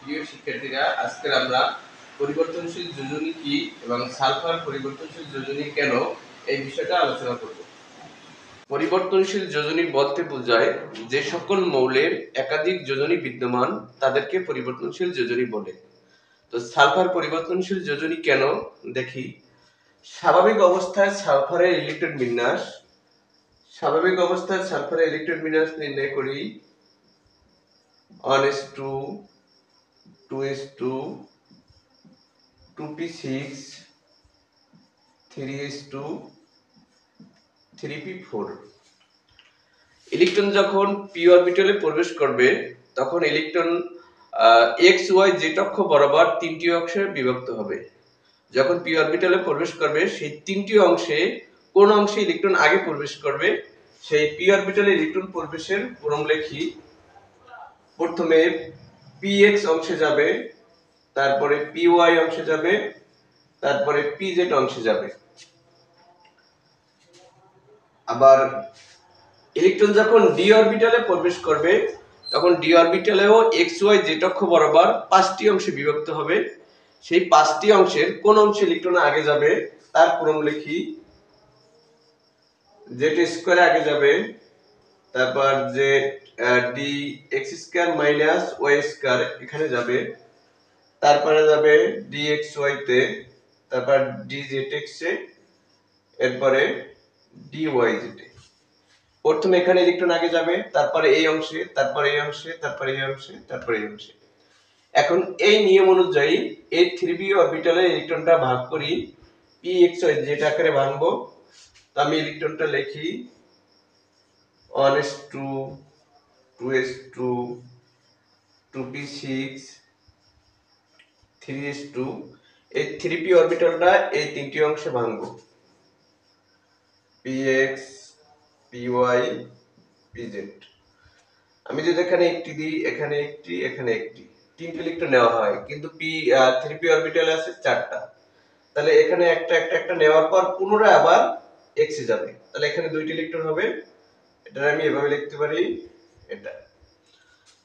প্রিয় শিক্ষার্থীরা, আজকে আমরা পরিবর্তনশীল যোজনী কি এবং সালফার পরিবর্তনশীল যোজনী কেন এই বিষয়টা আলোচনা করব। পরিবর্তনশীল যোজনী বলতে বোঝায় যে সকল মৌলের একাধিক যোজনী বিদ্যমান তাদেরকে পরিবর্তনশীল যোজনী বলে। তো সালফার পরিবর্তনশীল যোজনী কেন দেখি। স্বাভাবিক অবস্থায় সালফারের ইলেকট্রন বিন্যাস নির্ণয় করি 1s2 2s2 2p6 3s2 3p4। Electron যখন পি অরবিটালে প্রবেশ করবে তখন ইলেকট্রন এক্স ওয়াই জেড অক্ষ বরাবর তিনটি অংশে বিভক্ত হবে। যখন পি অরবিটালে প্রবেশ করবে সেই তিনটি অংশে কোন অংশে ইলেকট্রন আগে প্রবেশ করবে সেই পি অরবিটালে ইলেকট্রন প্রবেশের ক্রম লিখি। প্রথমে পি এক্স অংশে যাবে, তারপরে পি ওয়াই অংশে যাবে, তারপরে পি জেড অংশে যাবে। আবার ইলেকট্রন যখন ডি অরবিটালে প্রবেশ করবে তখন ডি অরবিটালেও এক্স ওয়াই জেড অক্ষ বরাবর পাঁচটি অংশে বিভক্ত হবে। সেই পাঁচটি অংশের কোন অংশে ইলেকট্রন আগে যাবে তার ক্রম লিখি। জেড স্কয়ার আগে যাবে, তারপর যে d x square minus y square এখানে যাবে, তারপরে যাবে ডি এক্স ওয়াই তে, তারপর ডি জেড এক্স এ, এরপরে ডি ওয়াই জেড এ। প্রথমে এখানে ইলেকট্রন আগে যাবে, তারপরে এই অংশে, তারপরে এই অংশে, তারপরে এই অংশে, তারপরে এই অংশে। এখন এই নিয়ম অনুযায়ী এই 3p অরবিটালে ইলেকট্রনটা ভাগ করি p x y z আকারে ভাঙবো। তো আমি ইলেকট্রনটা লিখি 1s2 2s2 2p6 3s2। এই 3p অরবিটালটা এই তিনটি অংশে ভাঙবো, px py pz। আমি যদি এখানে একটি দিই, এখানে একটি, এখানে একটি, তিনটি ইলেকট্রন নেওয়া হয়, কিন্তু থ্রি পি অরবিটালে আছে চারটা। তাহলে এখানে একটা একটা একটা নেওয়ার পর পুনরায় আবার এক্স এ যাবে, তাহলে এখানে দুইটি ইলেকট্রন হবে। এটা আমি এভাবে লিখতে পারি এটা।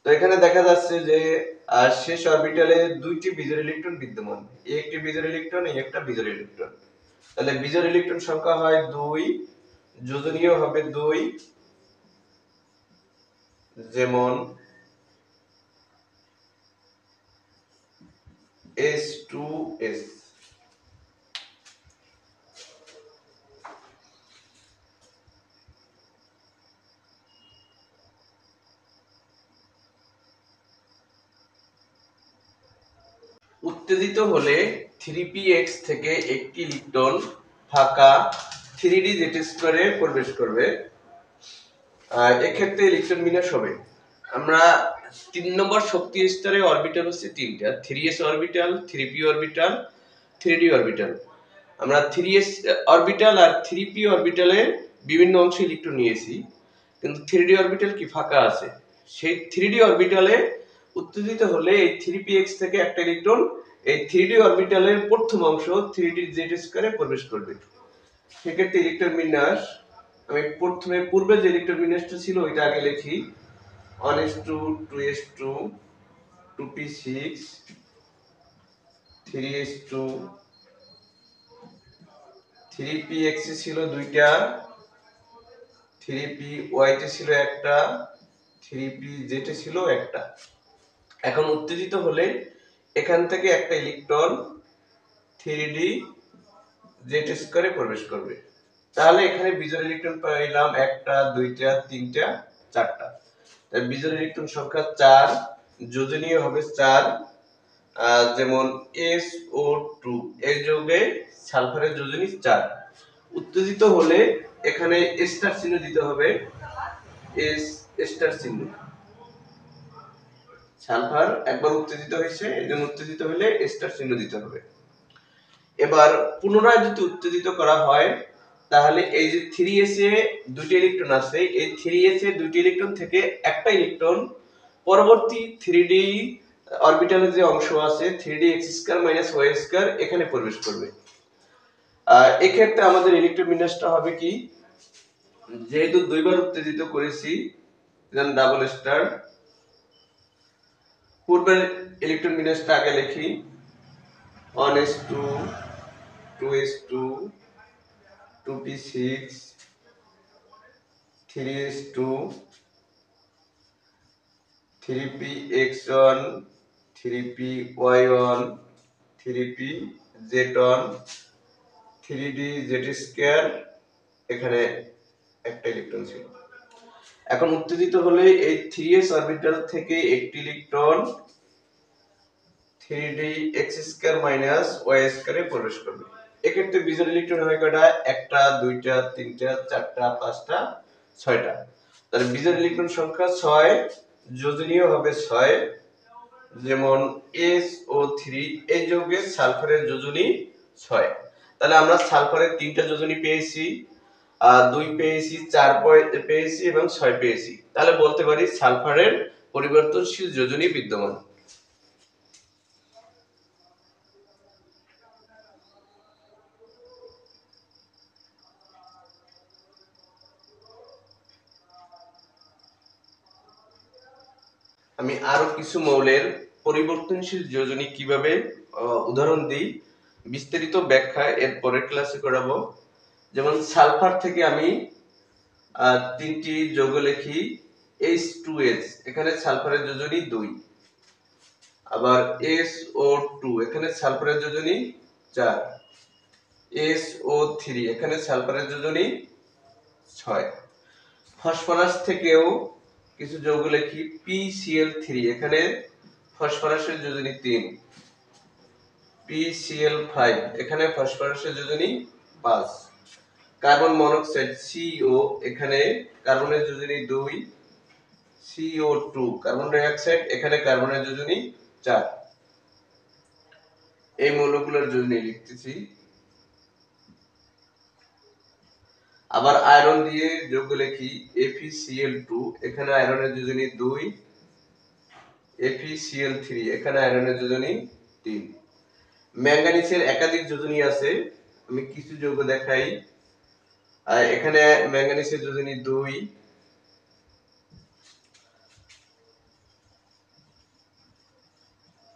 তো এখানে দেখা যাচ্ছে যে শেষ অরবিটালে দুইটি বিজোড় ইলেকট্রন বিদ্যমান, এই একটি বিজোড় ইলেকট্রন, এই একটা বিজোড় ইলেকট্রন। তাহলে বিজোড় ইলেকট্রন সংখ্যা হয় 2, যোজনীয় হবে 2, যেমন S2S। উত্তেজিত হলে 3px থেকে একটি ইলেকট্রন ফাঁকা 3dz স্কয়ারে প্রবেশ করবে। এক্ষেত্রে ইলেকট্রন বিন্যাস হবে, আমরা 3 নম্বর শক্তি স্তরে অরবিটাল হচ্ছে তিনটা, 3s orbital, 3p orbital, 3d orbital. আমরা 3s অরবিটাল আর 3p অরবিটালে বিভিন্ন অংশে ইলেকট্রন নিয়েছি, কিন্তু 3d অরবিটাল কি ফাঁকা আছে। সেই 3d অরবিটালে উত্তেজিত হলে এই 3px থেকে একটা ইলেকট্রন এই 3d অরবিটালের প্রথম অংশ 3dz স্কয়ারে প্রবেশ করবে। সেক্ষেত্রে ইলেকট্রন বিন্যাস আমি প্রথমে পূর্বে যে ইলেকট্রন বিন্যাসটা ছিল ওইটা আগে লিখি। 1s2 2s2 2p6 3s2 3px ছিল দুইটা, 3py ছিল একটা, 3pz ছিল একটা। এখন উত্তেজিত হলে এখান থেকে একটা ইলেকট্রন 3d z স্কয়ারে প্রবেশ করবে। তাহলে এখানে বিজোড় ইলেকট্রন পাইলাম একটা, দুইটা, তিনটা, চারটা। তাই বিজোড় ইলেকট্রন সংখ্যা 4, যোজনীয় হবে 4, যেমন SO2 এই যৌগে সালফারের যোজনী 4। উত্তেজিত হলে এখানে স্টার চিহ্ন দিতে হবে, এস স্টার চিহ্ন। সালফার একবার উত্তেজিত হয়েছে, এজন্য উত্তেজিত হলে স্টার চিহ্ন দিতে হবে। এবার পুনরায় যদি উত্তেজিত করা হয় তাহলে এই যে 3s এ দুটি ইলেকট্রন আছে, এই 3s এ দুটি ইলেকট্রন থেকে একটা ইলেকট্রন পরবর্তী 3d অরবিটালের যে অংশ আছে 3d x square minus y square এখানে প্রবেশ করবে। এই ক্ষেত্রে আমাদের ইলেকট্রন বিন্যাসটা হবে কি, যেহেতু দুইবার উত্তেজিত করেছি যেমন ডাবল স্টার, পূর্বের ইলেকট্রন বিন্যাসটা আগে লিখি 1s2 2s2 2p6 3s2 3px1 3py1 3pz1 3dz2 এখানে একটা ইলেকট্রন ছিল। এখন উত্তেজিত হলে এই 3s অরবিটাল থেকে একটি ইলেকট্রন 3dx2 y2 এ প্রবেশ করবে। এক্ষেত্রে বিজোড় ইলেকট্রন হয় কয়টা? একটা, দুইটা, তিনটা, চারটা, পাঁচটা, ছয়টা। তাহলে বিজোড় ইলেকট্রন সংখ্যা 6, যোজনীয় হবে 6। যেমন SO3 এই যৌগের সালফারের যোজনী 6। তাহলে আমরা সালফারের 3টা যোজনী পেয়েছি, 2 পেয়েছি, 4 পেয়েছি এবং 6 পেয়েছি। তাহলে বলতে পারি সালফারের পরিবর্তনশীল যোজনী বিদ্যমান। আমি আরো কিছু মৌলের পরিবর্তনশীল যোজনী কিভাবে উদাহরণ দিই, বিস্তারিত ব্যাখ্যা এর পরের ক্লাসে করাবো। যেমন সালফার থেকে আমি 3টি যৌগ লিখি H2S, এখানে সালফারের যোজনী 2। আবার SO2 এখানে সালফারের যোজনী 4। SO3 এখানে সালফারের যোজনী 6। ফসফরাস থেকেও কিছু যৌগ লিখি PCl3, এখানে ফসফরাসের যোজনী 3। PCl5 এখানে ফসফরাসের যোজনী 5। কার্বন মনোক্সাইড CO এখানে কার্বনের যোজনী 2। CO2 কার্বন ডাই অক্সাইড এখানে কার্বনের যোজনী 4। এই মৌলগুলোর যোজনী লিখতেছি। আবার আয়রন দিয়ে যৌগ লিখি FeCl2, এখানে আয়রনের যোজনী 2। FeCl3 এখানে আয়রনের যোজনী 3। ম্যাঙ্গানিজের একাধিক যোজনী আছে, আমি কিছু যৌগ দেখাই। এখানে ম্যাঙ্গানিজের যোজনী 2।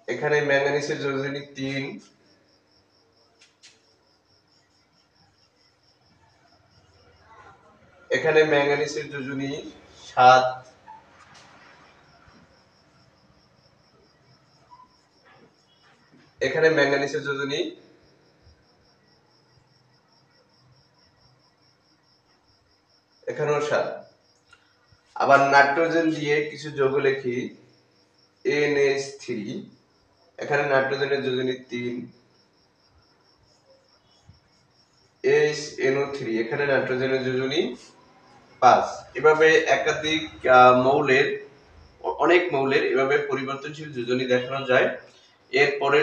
এখানে ম্যাঙ্গানিজের যোজনী 3। এখানে ম্যাঙ্গানিজের যোজনী 7। এখানে ম্যাঙ্গানিজের যোজনী এখানেও 7। আবার নাইট্রোজেন দিয়ে কিছু যৌগ লিখি NH3, এখানে নাইট্রোজেনের যোজনী 3। HNO3 এখানে নাইট্রোজেনের যোজনী 5। এভাবে একাধিক মৌলের, অনেক মৌলের এভাবে পরিবর্তনশীল যোজনী দেখানো যায়। এরপরে